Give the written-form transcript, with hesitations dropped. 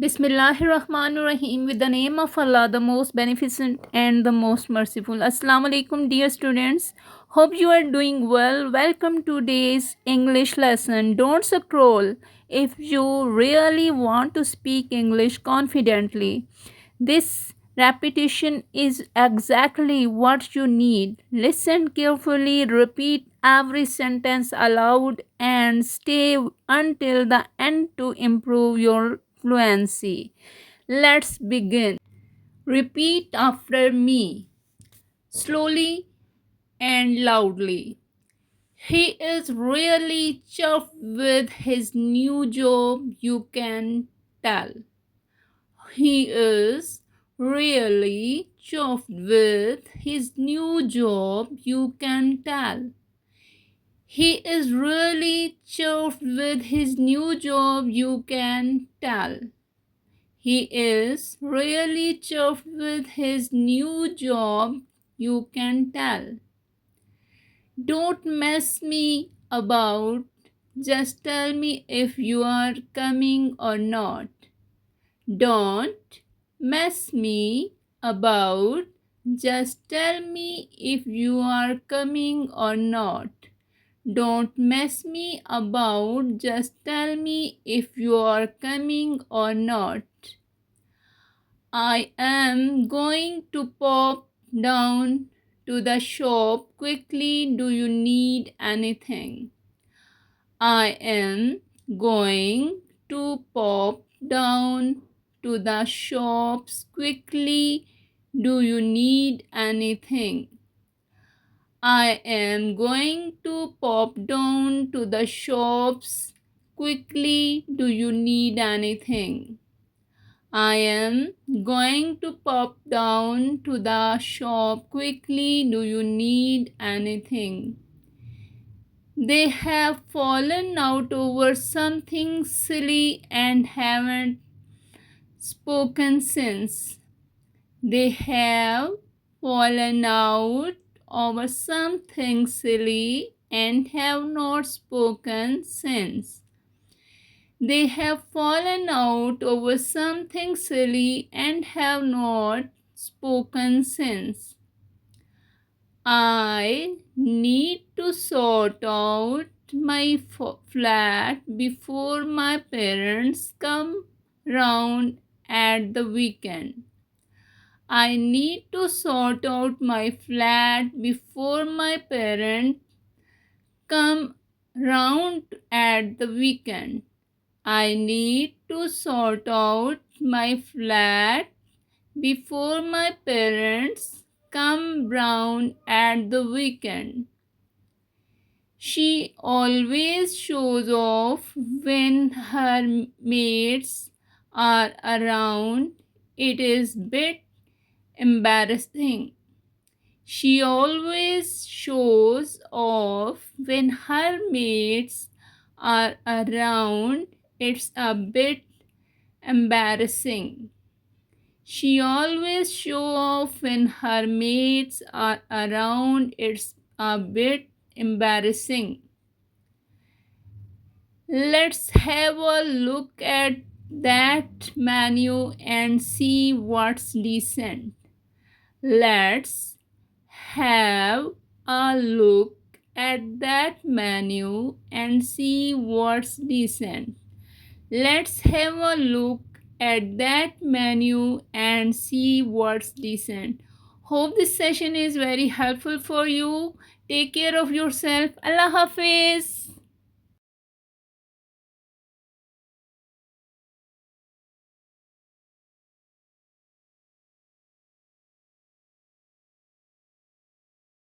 Bismillahirrahmanirrahim. With the name of Allah, the most beneficent and the most merciful. Assalamu alaikum, dear students. Hope you are doing well. Welcome to today's English lesson. Don't scroll if you really want to speak English confidently. This repetition is exactly what you need. Listen carefully, repeat every sentence aloud, and stay until the end to improve your fluency. Let's begin. Repeat after me, slowly and loudly. He is really chuffed with his new job, you can tell. He is really chuffed with his new job, you can tell. He is really chuffed with his new job, you can tell. He is really chuffed with his new job, you can tell. Don't mess me about, just tell me if you are coming or not. Don't mess me about, just tell me if you are coming or not. Don't mess me about, just tell me if you are coming or not. I am going to pop down to the shop quickly. Do you need anything? I am going to pop down to the shops quickly. Do you need anything? I am going to pop down to the shops quickly. Do you need anything? I am going to pop down to the shop quickly. Do you need anything? They have fallen out over something silly and haven't spoken since. They have fallen out over something silly and have not spoken since. They have fallen out over something silly and have not spoken since. I need to sort out my flat before my parents come round at the weekend. I need to sort out my flat before my parents come round at the weekend. I need to sort out my flat before my parents come round at the weekend. She always shows off when her mates are around. It is bit embarrassing. She always shows off when her mates are around. It's a bit embarrassing. She always show off when her mates are around. It's a bit embarrassing. Let's have a look at that menu and see what's decent. Let's have a look at that menu and see what's decent. Let's have a look at that menu and see what's decent. Hope this session is very helpful for you. Take care of yourself. Allah Hafiz.